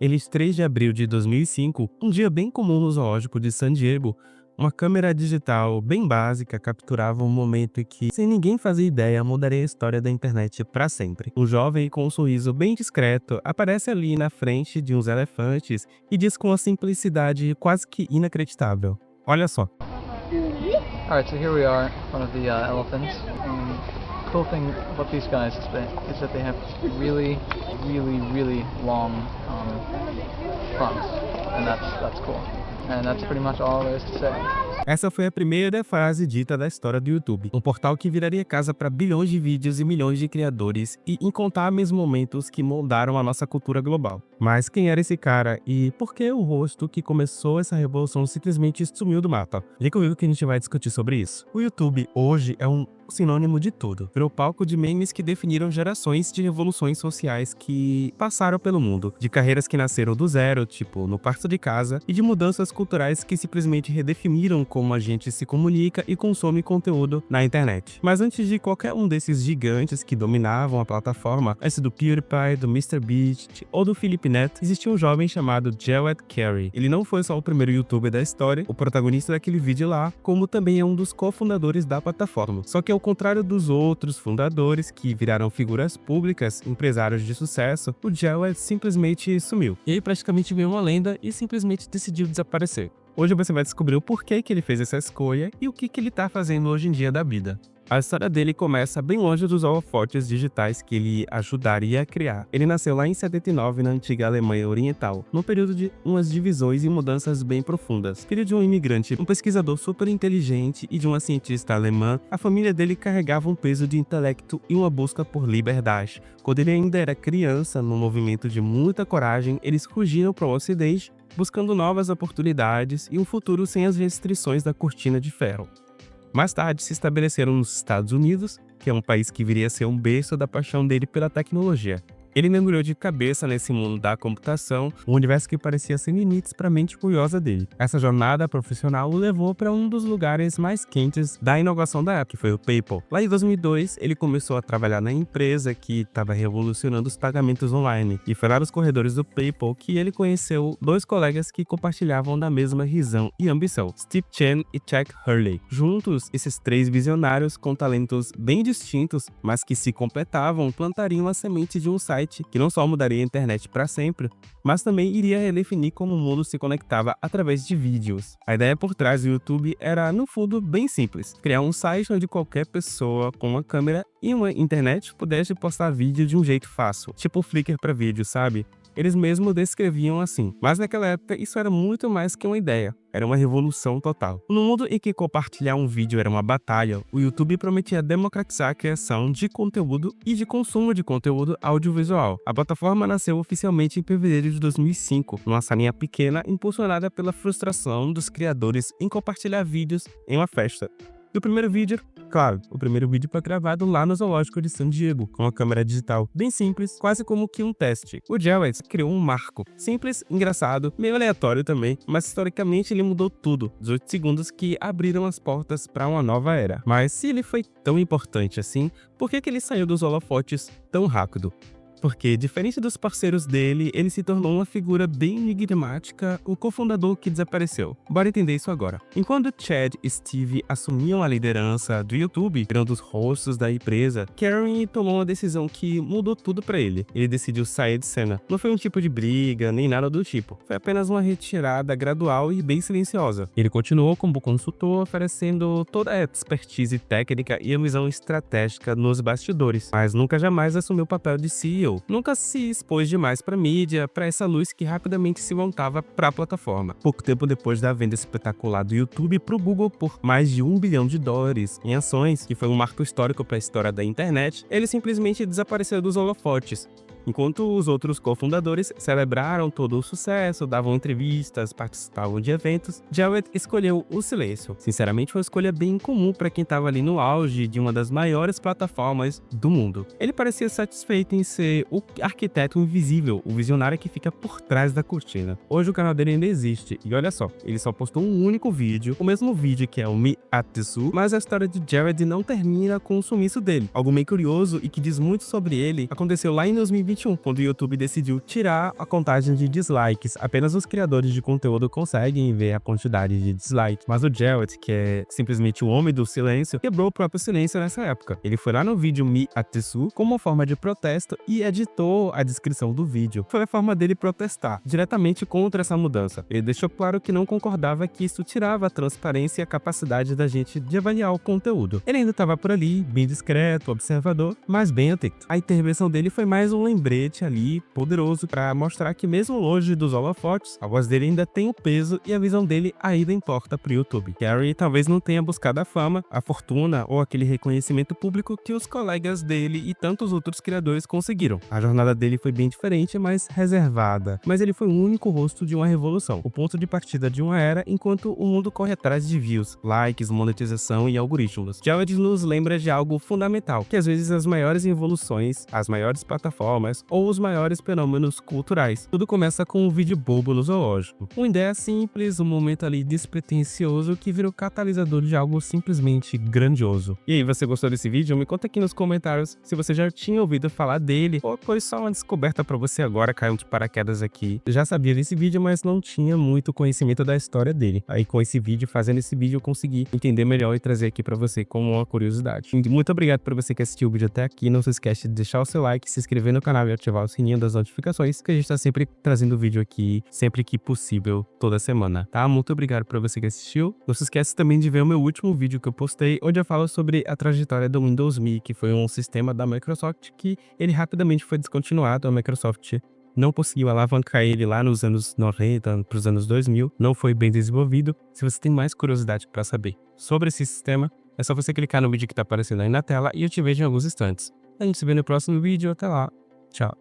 Eles 3 de abril de 2005, um dia bem comum no zoológico de San Diego, uma câmera digital bem básica capturava um momento em que, sem ninguém fazer ideia, mudaria a história da internet para sempre. Um jovem com um sorriso bem discreto aparece ali na frente de uns elefantes e diz com uma simplicidade quase que inacreditável: "Olha só." Alright, so here we are in front of the elephants. And the cool thing about these guys is that they have really long fronts, and that's cool. And that's pretty much all there is to say. Essa foi a primeira frase dita da história do YouTube, um portal que viraria casa para bilhões de vídeos e milhões de criadores e incontáveis momentos que moldaram a nossa cultura global. Mas quem era esse cara e por que o rosto que começou essa revolução simplesmente sumiu do mapa? Vem comigo que a gente vai discutir sobre isso. O YouTube hoje é um sinônimo de tudo. Virou palco de memes que definiram gerações de revoluções sociais que passaram pelo mundo, de carreiras que nasceram do zero, tipo no quarto de casa, e de mudanças culturais que simplesmente redefiniram como a gente se comunica e consome conteúdo na internet. Mas antes de qualquer um desses gigantes que dominavam a plataforma, esse do PewDiePie, do MrBeast ou do Felipe Neto, existia um jovem chamado Jawed Carey. Ele não foi só o primeiro youtuber da história, o protagonista daquele vídeo lá, como também é um dos cofundadores da plataforma. Só que ao contrário dos outros fundadores que viraram figuras públicas, empresários de sucesso, o Jawed simplesmente sumiu. E aí praticamente veio uma lenda e simplesmente decidiu desaparecer. Hoje você vai descobrir o porquê que ele fez essa escolha e o que ele tá fazendo hoje em dia da vida. A história dele começa bem longe dos holofotes digitais que ele ajudaria a criar. Ele nasceu lá em 79 na antiga Alemanha Oriental, num período de umas divisões e mudanças bem profundas. Filho de um imigrante, um pesquisador super inteligente e de uma cientista alemã, a família dele carregava um peso de intelecto e uma busca por liberdade. Quando ele ainda era criança, num movimento de muita coragem, eles fugiram para o Ocidente, buscando novas oportunidades e um futuro sem as restrições da cortina de ferro. Mais tarde se estabeleceram nos Estados Unidos, que é um país que viria a ser um berço da paixão dele pela tecnologia. Ele mergulhou de cabeça nesse mundo da computação, um universo que parecia sem limites para a mente curiosa dele. Essa jornada profissional o levou para um dos lugares mais quentes da inovação da época, que foi o PayPal. Lá em 2002, ele começou a trabalhar na empresa que estava revolucionando os pagamentos online. E foi lá nos corredores do PayPal que ele conheceu dois colegas que compartilhavam da mesma visão e ambição, Steve Chen e Jack Hurley. Juntos, esses três visionários com talentos bem distintos, mas que se completavam, plantariam a semente de um site que não só mudaria a internet para sempre, mas também iria redefinir como o mundo se conectava através de vídeos. A ideia por trás do YouTube era, no fundo, bem simples: criar um site onde qualquer pessoa com uma câmera e uma internet pudesse postar vídeo de um jeito fácil, tipo o Flickr para vídeo, sabe? Eles mesmos descreviam assim. Mas naquela época isso era muito mais que uma ideia, era uma revolução total. No mundo em que compartilhar um vídeo era uma batalha, o YouTube prometia democratizar a criação de conteúdo e de consumo de conteúdo audiovisual. A plataforma nasceu oficialmente em fevereiro de 2005, numa salinha pequena impulsionada pela frustração dos criadores em compartilhar vídeos em uma festa. Do primeiro vídeo, claro, o primeiro vídeo foi gravado lá no zoológico de San Diego, com uma câmera digital bem simples, quase como que um teste. O Jawed criou um marco, simples, engraçado, meio aleatório também, mas historicamente ele mudou tudo, 18 segundos que abriram as portas para uma nova era. Mas se ele foi tão importante assim, por que ele saiu dos holofotes tão rápido? Porque, diferente dos parceiros dele, ele se tornou uma figura bem enigmática, o cofundador que desapareceu. Bora entender isso agora. Enquanto Chad e Steve assumiam a liderança do YouTube, virando os rostos da empresa, Karen tomou uma decisão que mudou tudo pra ele. Ele decidiu sair de cena. Não foi um tipo de briga, nem nada do tipo. Foi apenas uma retirada gradual e bem silenciosa. Ele continuou como consultor, oferecendo toda a expertise técnica e a visão estratégica nos bastidores, mas nunca jamais assumiu o papel de CEO. Nunca se expôs demais para mídia, para essa luz que rapidamente se montava para a plataforma. Pouco tempo depois da venda espetacular do YouTube para o Google por mais de $1 bilhão em ações, que foi um marco histórico para a história da internet, ele simplesmente desapareceu dos holofotes. Enquanto os outros cofundadores celebraram todo o sucesso, davam entrevistas, participavam de eventos, Jawed escolheu o silêncio. Sinceramente, foi uma escolha bem comum para quem estava ali no auge de uma das maiores plataformas do mundo. Ele parecia satisfeito em ser o arquiteto invisível, o visionário que fica por trás da cortina. Hoje o canal dele ainda existe, e olha só, ele só postou um único vídeo, o mesmo vídeo que é o Me at the Zoo, mas a história de Jawed não termina com o sumiço dele. Algo meio curioso e que diz muito sobre ele aconteceu lá em 2021. 2021, quando o YouTube decidiu tirar a contagem de dislikes. Apenas os criadores de conteúdo conseguem ver a quantidade de dislikes. Mas o Jared, que é simplesmente o homem do silêncio, quebrou o próprio silêncio nessa época. Ele foi lá no vídeo Me Atsu como uma forma de protesto e editou a descrição do vídeo. Foi a forma dele protestar diretamente contra essa mudança. Ele deixou claro que não concordava que isso tirava a transparência e a capacidade da gente de avaliar o conteúdo. Ele ainda estava por ali, bem discreto, observador, mas bem atento. A intervenção dele foi mais um lembrete ali, poderoso, para mostrar que mesmo longe dos holofotes, a voz dele ainda tem o peso e a visão dele ainda importa pro YouTube. Gary talvez não tenha buscado a fama, a fortuna ou aquele reconhecimento público que os colegas dele e tantos outros criadores conseguiram. A jornada dele foi bem diferente, mais reservada, mas ele foi o único rosto de uma revolução, o ponto de partida de uma era, enquanto o mundo corre atrás de views, likes, monetização e algoritmos. Jared nos lembra de algo fundamental, que às vezes as maiores evoluções, as maiores plataformas ou os maiores fenômenos culturais, tudo começa com um vídeo bobo no zoológico. Uma ideia simples, um momento ali despretensioso que virou catalisador de algo simplesmente grandioso. E aí, você gostou desse vídeo? Me conta aqui nos comentários se você já tinha ouvido falar dele ou foi só uma descoberta pra você agora, caiu de paraquedas aqui. Eu já sabia desse vídeo, mas não tinha muito conhecimento da história dele. Aí com esse vídeo, fazendo esse vídeo, eu consegui entender melhor e trazer aqui pra você como uma curiosidade. Muito obrigado por você que assistiu o vídeo até aqui. Não se esquece de deixar o seu like, se inscrever no canal e ativar o sininho das notificações, que a gente tá sempre trazendo vídeo aqui, sempre que possível, toda semana, tá? Muito obrigado por você que assistiu. Não se esquece também de ver o meu último vídeo que eu postei, onde eu falo sobre a trajetória do Windows Me, que foi um sistema da Microsoft que ele rapidamente foi descontinuado. A Microsoft não conseguiu alavancar ele lá nos anos 90 para os anos 2000, não foi bem desenvolvido. Se você tem mais curiosidade para saber sobre esse sistema, é só você clicar no vídeo que está aparecendo aí na tela e eu te vejo em alguns instantes. A gente se vê no próximo vídeo, até lá, tchau!